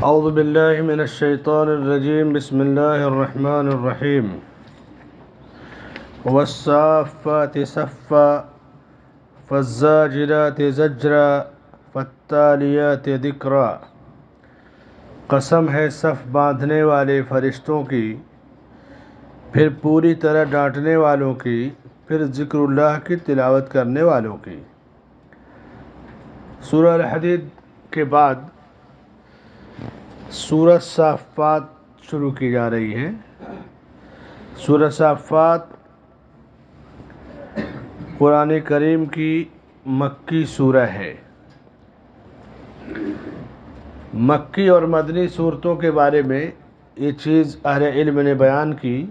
اعوذ باللہ من الشیطان الرجیم بسم اللہ الرحمن الرحیم والصافات صفا فالزاجرات زجرا فالتالیات ذکرا۔ قسم ہے صف باندھنے والے فرشتوں کی، پھر پوری طرح ڈانٹنے والوں کی، پھر ذکر اللہ کی تلاوت کرنے والوں کی۔ سورہ الحدید کے بعد سورہ صافات شروع کی جا رہی ہے۔ سورہ صافات قرآن کریم کی مکی سورہ ہے۔ مکی اور مدنی صورتوں کے بارے میں یہ چیز اہل علم نے بیان کی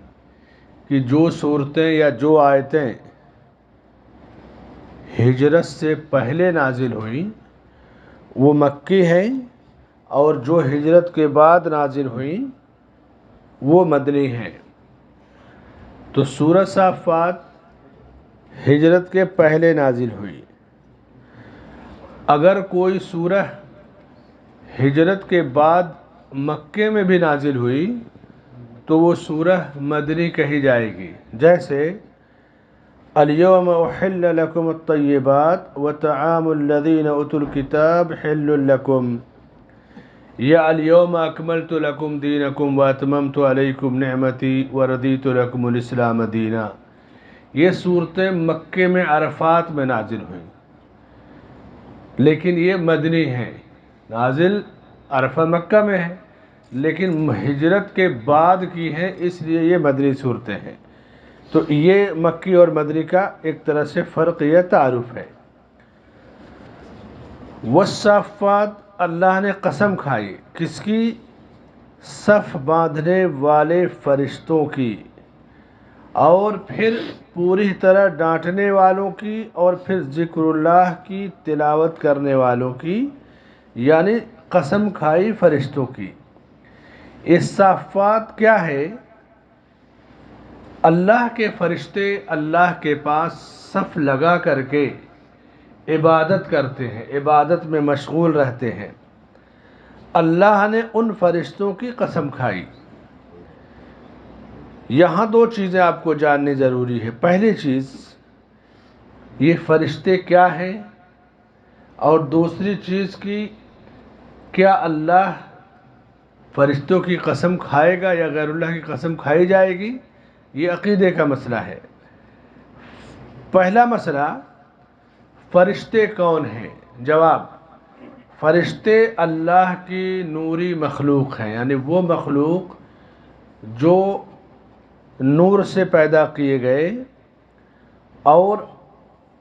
کہ جو صورتیں یا جو آیتیں ہجرت سے پہلے نازل ہوئیں وہ مکی ہیں، اور جو ہجرت کے بعد نازل ہوئیں وہ مدنی ہیں۔ تو سورہ صافات ہجرت کے پہلے نازل ہوئی۔ اگر کوئی سورہ ہجرت کے بعد مکے میں بھی نازل ہوئی تو وہ سورہ مدنی کہی جائے گی، جیسے الیوم احل لکم الطیبات وطعام الذین اوتوا الکتاب حل لکم، یا الیوم اکملت لکم دینکم واتممت علیکم نعمتی ورضیت لکم الاسلام دینا۔ یہ صورتیں مکے میں عرفات میں نازل ہوئیں، لیکن یہ مدنی ہیں۔ نازل عرفہ مکہ میں ہے لیکن ہجرت کے بعد کی ہیں، اس لیے یہ مدنی صورتیں ہیں۔ تو یہ مکی اور مدنی کا ایک طرح سے فرق یا تعارف ہے۔ والصافات، اللہ نے قسم کھائی، کس کی؟ صف باندھنے والے فرشتوں کی، اور پھر پوری طرح ڈانٹنے والوں کی، اور پھر ذکر اللہ کی تلاوت کرنے والوں کی، یعنی قسم کھائی فرشتوں کی۔ اس صافات کیا ہے؟ اللہ کے فرشتے اللہ کے پاس صف لگا کر کے عبادت کرتے ہیں، عبادت میں مشغول رہتے ہیں۔ اللہ نے ان فرشتوں کی قسم کھائی۔ یہاں دو چیزیں آپ کو جاننی ضروری ہے۔ پہلی چیز، یہ فرشتے کیا ہیں، اور دوسری چیز کی کیا اللہ فرشتوں کی قسم کھائے گا یا غیر اللہ کی قسم کھائی جائے گی؟ یہ عقیدے کا مسئلہ ہے۔ پہلا مسئلہ، فرشتے کون ہیں؟ جواب، فرشتے اللہ کی نوری مخلوق ہیں، یعنی وہ مخلوق جو نور سے پیدا کیے گئے اور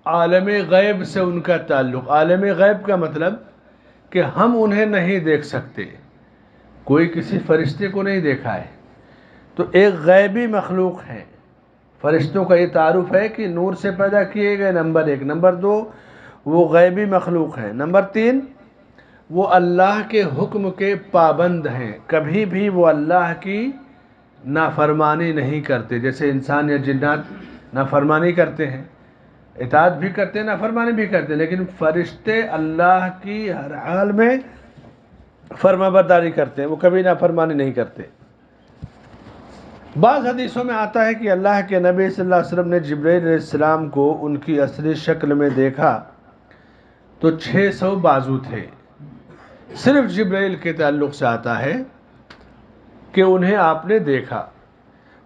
عالم غیب سے ان کا تعلق۔ عالم غیب کا مطلب کہ ہم انہیں نہیں دیکھ سکتے، کوئی کسی فرشتے کو نہیں دیکھا ہے، تو ایک غیبی مخلوق ہے۔ فرشتوں کا یہ تعارف ہے کہ نور سے پیدا کیے گئے، نمبر ایک۔ نمبر دو، وہ غیبی مخلوق ہیں۔ نمبر تین، وہ اللہ کے حکم کے پابند ہیں، کبھی بھی وہ اللہ کی نافرمانی نہیں کرتے، جیسے انسان یا جنات نافرمانی کرتے ہیں، اطاعت بھی کرتے ہیں، نافرمانی بھی کرتے ہیں، لیکن فرشتے اللہ کی ہر حال میں فرما برداری کرتے ہیں، وہ کبھی نافرمانی نہیں کرتے۔ بعض حدیثوں میں آتا ہے کہ اللہ کے نبی صلی اللہ علیہ وسلم نے جبرائیل علیہ السلام کو ان کی اصلی شکل میں دیکھا تو 600 بازو تھے۔ صرف جبرائیل کے تعلق سے آتا ہے کہ انہیں آپ نے دیکھا۔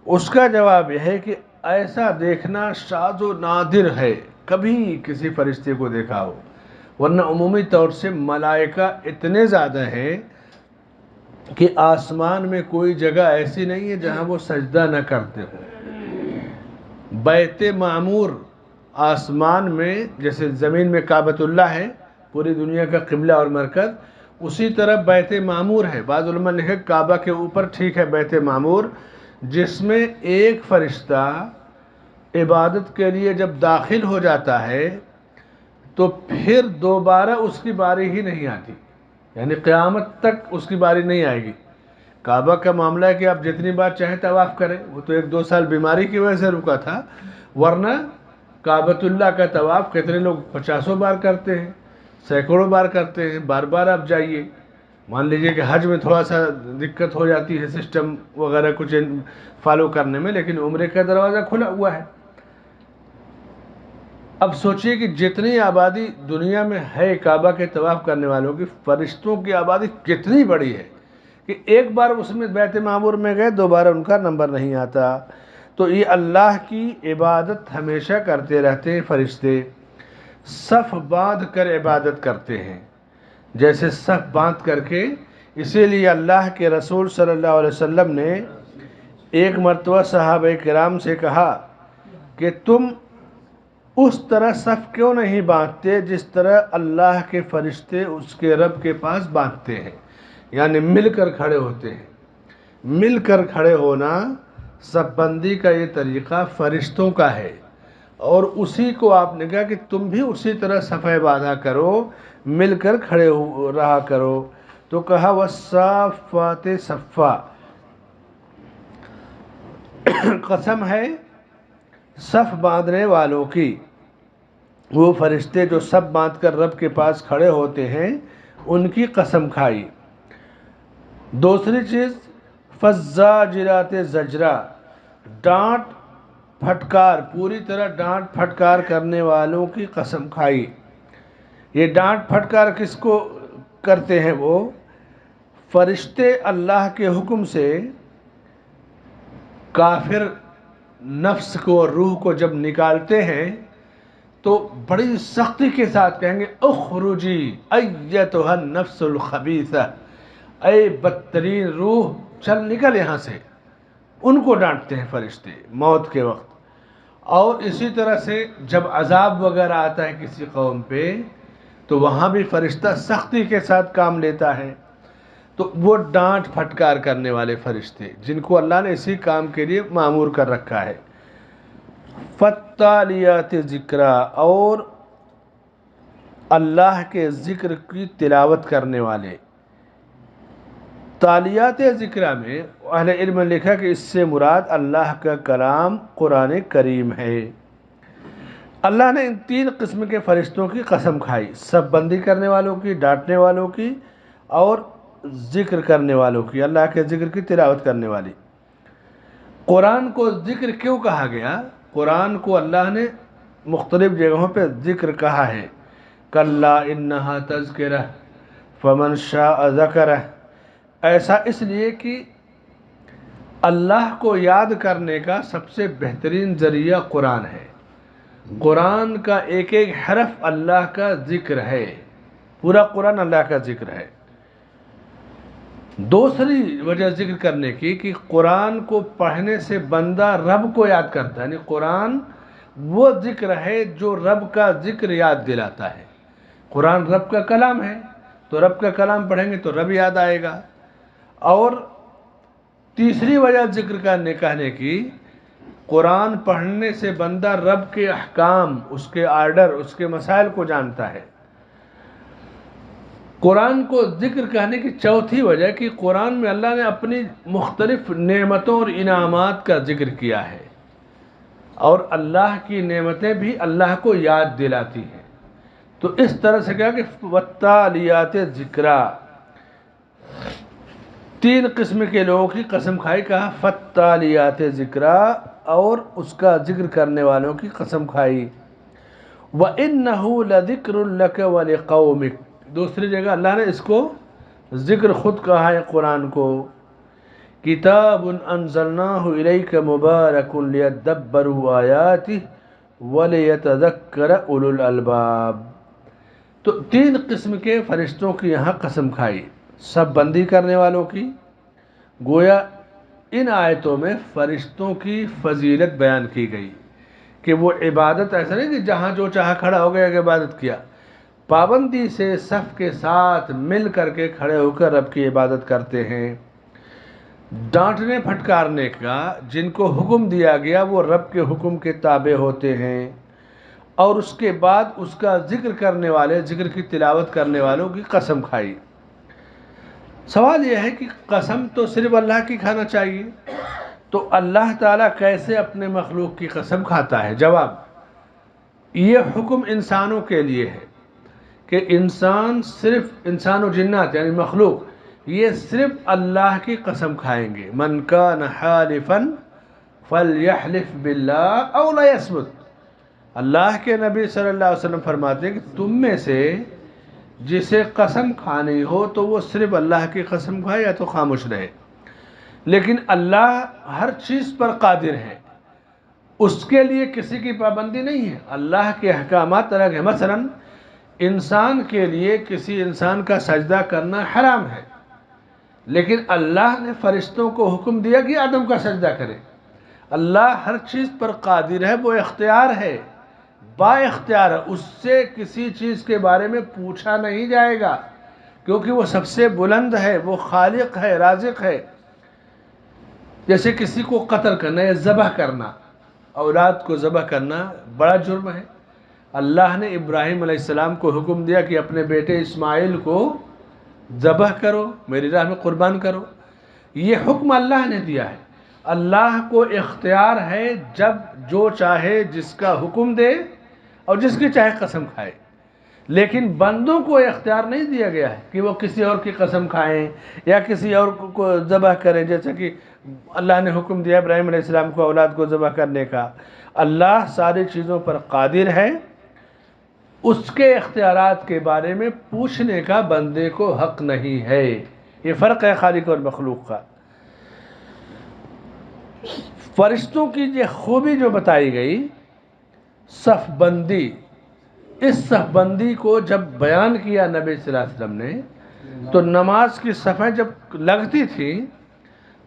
اس کا جواب یہ ہے کہ ایسا دیکھنا شاذ و نادر ہے، کبھی کسی فرشتے کو دیکھا ہو، ورنہ عمومی طور سے ملائکہ اتنے زیادہ ہیں کہ آسمان میں کوئی جگہ ایسی نہیں ہے جہاں وہ سجدہ نہ کرتے ہوں۔ بیت معمور آسمان میں، جیسے زمین میں کعبۃ اللہ ہے، پوری دنیا کا قبلہ اور مرکز، اسی طرح بیت معمور ہے۔ بعض علماء نے کہا کعبہ کے اوپر ٹھیک ہے بیت معمور، جس میں ایک فرشتہ عبادت کے لیے جب داخل ہو جاتا ہے تو پھر دوبارہ اس کی باری ہی نہیں آتی، یعنی قیامت تک اس کی باری نہیں آئے گی۔ کعبہ کا معاملہ ہے کہ آپ جتنی بار چاہیں طواف کریں، وہ تو 1-2 سال بیماری کی وجہ سے رکا تھا، ورنہ کعبۃ اللہ کا طواف کتنے لوگ 50 بار کرتے ہیں، سینکڑوں بار کرتے ہیں، بار بار آپ جائیے۔ مان لیجئے کہ حج میں تھوڑا سا دقت ہو جاتی ہے سسٹم وغیرہ کچھ فالو کرنے میں، لیکن عمرے کا دروازہ کھلا ہوا ہے۔ اب سوچئے کہ جتنی آبادی دنیا میں ہے کعبہ کے طواف کرنے والوں کی، فرشتوں کی آبادی کتنی بڑی ہے کہ ایک بار اس میں بیت معمور میں گئے دوبارہ ان کا نمبر نہیں آتا۔ تو یہ اللہ کی عبادت ہمیشہ کرتے رہتے ہیں فرشتے، صف باندھ کر عبادت کرتے ہیں، جیسے صف باندھ کر کے۔ اسی لیے اللہ کے رسول صلی اللہ علیہ وسلم نے ایک مرتبہ صحابہ کرام سے کہا کہ تم اس طرح صف کیوں نہیں باندھتے جس طرح اللہ کے فرشتے اس کے رب کے پاس باندھتے ہیں، یعنی مل کر کھڑے ہوتے ہیں۔ مل کر کھڑے ہونا صف بندی کا یہ طریقہ فرشتوں کا ہے، اور اسی کو آپ نے کہا کہ تم بھی اسی طرح صفیں باندھا کرو، مل کر کھڑے رہا کرو۔ تو کہا والصافات صفا، قسم ہے صف باندھنے والوں کی، وہ فرشتے جو صف باندھ کر رب کے پاس کھڑے ہوتے ہیں ان کی قسم کھائی۔ دوسری چیز فالزاجرات زجرا، ڈانٹ پھٹکار، پوری طرح ڈانٹ پھٹکار کرنے والوں کی قسم کھائی۔ یہ ڈانٹ پھٹکار کس کو کرتے ہیں؟ وہ فرشتے اللہ کے حکم سے کافر نفس کو، روح کو جب نکالتے ہیں تو بڑی سختی کے ساتھ کہیں گے اخرجی ایتھا النفس الخبیثہ، اے بدترین روح چل نکل یہاں سے۔ ان کو ڈانٹتے ہیں فرشتے موت کے وقت۔ اور اسی طرح سے جب عذاب وغیرہ آتا ہے کسی قوم پہ تو وہاں بھی فرشتہ سختی کے ساتھ کام لیتا ہے۔ تو وہ ڈانٹ پھٹکار کرنے والے فرشتے جن کو اللہ نے اسی کام کے لیے مامور کر رکھا ہے۔ فالتالیات ذکرا، اور اللہ کے ذکر کی تلاوت کرنے والے۔ تالیات ذکرہ میں اہل علم نے لکھا کہ اس سے مراد اللہ کا کلام قرآن کریم ہے۔ اللہ نے ان تین قسم کے فرشتوں کی قسم کھائی، صف بندی کرنے والوں کی، ڈانٹنے والوں کی، اور ذکر کرنے والوں کی، اللہ کے ذکر کی تلاوت کرنے والی۔ قرآن کو ذکر کیوں کہا گیا؟ قرآن کو اللہ نے مختلف جگہوں پہ ذکر کہا ہے۔ کلا انہا تذکرہ فمن شاء ذکرہ، ایسا اس لیے کہ اللہ کو یاد کرنے کا سب سے بہترین ذریعہ قرآن ہے۔ قرآن کا ایک ایک حرف اللہ کا ذکر ہے، پورا قرآن اللہ کا ذکر ہے۔ دوسری وجہ ذکر کرنے کی کہ قرآن کو پڑھنے سے بندہ رب کو یاد کرتا ہے، یعنی قرآن وہ ذکر ہے جو رب کا ذکر یاد دلاتا ہے۔ قرآن رب کا کلام ہے تو رب کا کلام پڑھیں گے تو رب یاد آئے گا۔ اور تیسری وجہ ذکر کہنے کی، قرآن پڑھنے سے بندہ رب کے احکام، اس کے آرڈر، اس کے مسائل کو جانتا ہے۔ قرآن کو ذکر کہنے کی چوتھی وجہ کہ قرآن میں اللہ نے اپنی مختلف نعمتوں اور انعامات کا ذکر کیا ہے، اور اللہ کی نعمتیں بھی اللہ کو یاد دلاتی ہیں۔ تو اس طرح سے کہا کہ والتالیات ذکرا، تین قسم کے لوگوں کی قسم کھائی، کہا فالتالیات ذکرا، اور اس کا ذکر کرنے والوں کی قسم کھائی۔ وَإِنَّهُ لَذِكْرٌ لَكَ وَلِقَوْمِكَ، دوسری جگہ اللہ نے اس کو ذکر خود کہا ہے قرآن کو، کتاب انزلناہ الیک مبارک لیدبروا آیاتہ ولیتذکر اولو الالباب۔ تو تین قسم کے فرشتوں کی یہاں قسم کھائی، صف بندی کرنے والوں کی۔ گویا ان آیتوں میں فرشتوں کی فضیلت بیان کی گئی کہ وہ عبادت ایسا نہیں کہ جہاں جو چاہا کھڑا ہو گیا کہ عبادت کیا، پابندی سے صف کے ساتھ مل کر کے کھڑے ہو کر رب کی عبادت کرتے ہیں۔ ڈانٹنے پھٹکارنے کا جن کو حکم دیا گیا وہ رب کے حکم کے تابع ہوتے ہیں، اور اس کے بعد اس کا ذکر کرنے والے، ذکر کی تلاوت کرنے والوں کی قسم کھائی۔ سوال یہ ہے کہ قسم تو صرف اللہ کی کھانا چاہیے، تو اللہ تعالیٰ کیسے اپنے مخلوق کی قسم کھاتا ہے؟ جواب، یہ حکم انسانوں کے لیے ہے کہ انسان، صرف انسان و جنات یعنی مخلوق یہ صرف اللہ کی قسم کھائیں گے. من کان حالفا فلیحلف باللہ او لا یصمت. اللہ کے نبی صلی اللہ علیہ وسلم فرماتے ہیں کہ تم میں سے جسے قسم کھانی ہو تو وہ صرف اللہ کی قسم کھائے یا تو خاموش رہے. لیکن اللہ ہر چیز پر قادر ہے، اس کے لیے کسی کی پابندی نہیں ہے. اللہ کے احکامات الگ ہیں. مثلا انسان کے لیے کسی انسان کا سجدہ کرنا حرام ہے، لیکن اللہ نے فرشتوں کو حکم دیا کہ آدم کا سجدہ کرے. اللہ ہر چیز پر قادر ہے، وہ اختیار ہے، با اختیار ہے. اس سے کسی چیز کے بارے میں پوچھا نہیں جائے گا، کیونکہ وہ سب سے بلند ہے، وہ خالق ہے، رازق ہے. جیسے کسی کو قتل کرنا یا ذبح کرنا، اولاد کو ذبح کرنا بڑا جرم ہے. اللہ نے ابراہیم علیہ السلام کو حکم دیا کہ اپنے بیٹے اسماعیل کو ذبح کرو، میری راہ میں قربان کرو. یہ حکم اللہ نے دیا ہے. اللہ کو اختیار ہے جب جو چاہے جس کا حکم دے اور جس کی چاہے قسم کھائے. لیکن بندوں کو اختیار نہیں دیا گیا ہے کہ وہ کسی اور کی قسم کھائیں یا کسی اور کو ذبح کریں. جیسا کہ اللہ نے حکم دیا ابراہیم علیہ السلام کو اولاد کو ذبح کرنے کا. اللہ ساری چیزوں پر قادر ہے، اس کے اختیارات کے بارے میں پوچھنے کا بندے کو حق نہیں ہے. یہ فرق ہے خالق اور مخلوق کا. فرشتوں کی یہ خوبی جو بتائی گئی، صف بندی، اس صف بندی کو جب بیان کیا نبی صلی اللہ علیہ وسلم نے، تو نماز کی صفیں جب لگتی تھی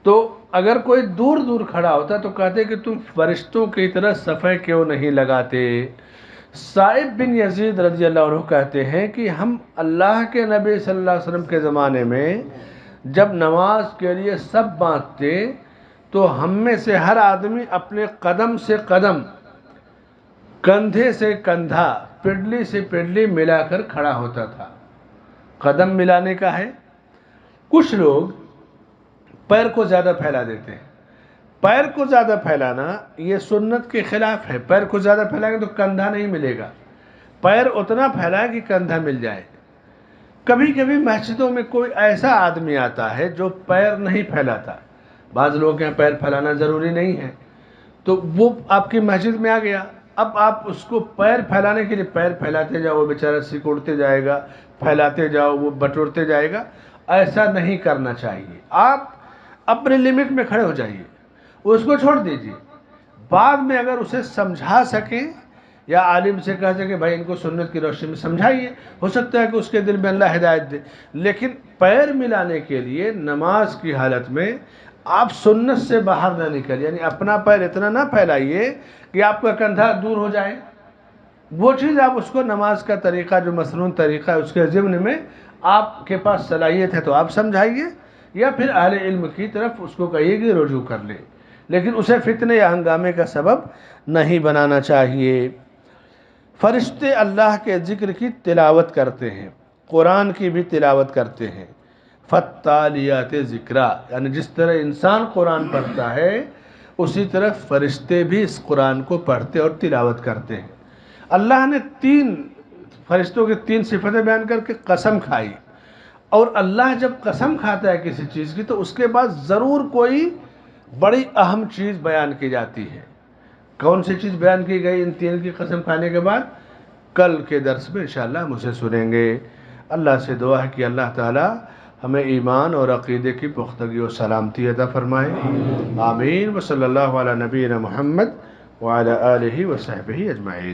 تو اگر کوئی دور دور کھڑا ہوتا تو کہتے کہ تم فرشتوں کی طرح صفیں کیوں نہیں لگاتے. صائب بن یزید رضی اللہ عنہ کہتے ہیں کہ ہم اللہ کے نبی صلی اللہ علیہ وسلم کے زمانے میں جب نماز کے لیے سب باندھتے تو ہم میں سے ہر آدمی اپنے قدم سے قدم، کندھے سے کندھا، پڈلی سے پڈلی ملا کر کھڑا ہوتا تھا. قدم ملانے کا ہے. کچھ لوگ پیر کو زیادہ پھیلا دیتے ہیں. پیر کو زیادہ پھیلانا یہ سنت کے خلاف ہے. پیر کو زیادہ پھیلائیں گے تو کندھا نہیں ملے گا. پیر اتنا پھیلائے کہ کندھا مل جائے. کبھی کبھی مسجدوں میں کوئی ایسا آدمی آتا ہے جو پیر نہیں پھیلاتا. بعض لوگ یہاں پیر پھیلانا ضروری نہیں ہے، تو وہ آپ کی مسجد میں آ گیا. اب آپ اس کو پیر پھیلانے کے لیے پیر پھیلاتے جاؤ، وہ بیچارہ سکڑتے جائے گا، پھیلاتے جاؤ وہ بٹورتے جائے گا. ایسا نہیں کرنا چاہیے. آپ اپنے لمٹ میں کھڑے ہو جائیے، اس کو چھوڑ دیجیے. بعد میں اگر اسے سمجھا سکیں یا عالم سے کہہ سکیں بھائی ان کو سنت کی روشنی میں سمجھائیے، ہو سکتا ہے کہ اس کے دل میں اللہ ہدایت دے. لیکن پیر ملانے کے لیے نماز کی حالت میں آپ سنت سے باہر نہ نکل، یعنی اپنا پیر اتنا نہ پھیلائیے کہ آپ کا کندھا دور ہو جائے. وہ چیز آپ اس کو نماز کا طریقہ جو مسنون طریقہ ہے اس کے ضمن میں آپ کے پاس صلاحیت ہے تو آپ سمجھائیے، یا پھر اہل علم کی طرف اس کو کہیے کہ رجوع کر لے. لیکن اسے فتنے یا ہنگامے کا سبب نہیں بنانا چاہیے. فرشتے اللہ کے ذکر کی تلاوت کرتے ہیں، قرآن کی بھی تلاوت کرتے ہیں. فالتالیات ذکرا، یعنی جس طرح انسان قرآن پڑھتا ہے اسی طرح فرشتے بھی اس قرآن کو پڑھتے اور تلاوت کرتے ہیں. اللہ نے فرشتوں کی 3 صفتیں بیان کر کے قسم کھائی. اور اللہ جب قسم کھاتا ہے کسی چیز کی تو اس کے بعد ضرور کوئی بڑی اہم چیز بیان کی جاتی ہے. کون سی چیز بیان کی گئی ان 3 کی قسم کھانے کے بعد؟ کل کے درس میں انشاءاللہ ہم اسے سنیں گے. اللہ سے دعا ہے کہ اللہ تعالی ہمیں ایمان اور عقیدے کی پختگی و سلامتی عطا فرمائے. آمین. وصلی اللہ علی نبینا محمد وعلی آلہ وصحبہ اجمعین.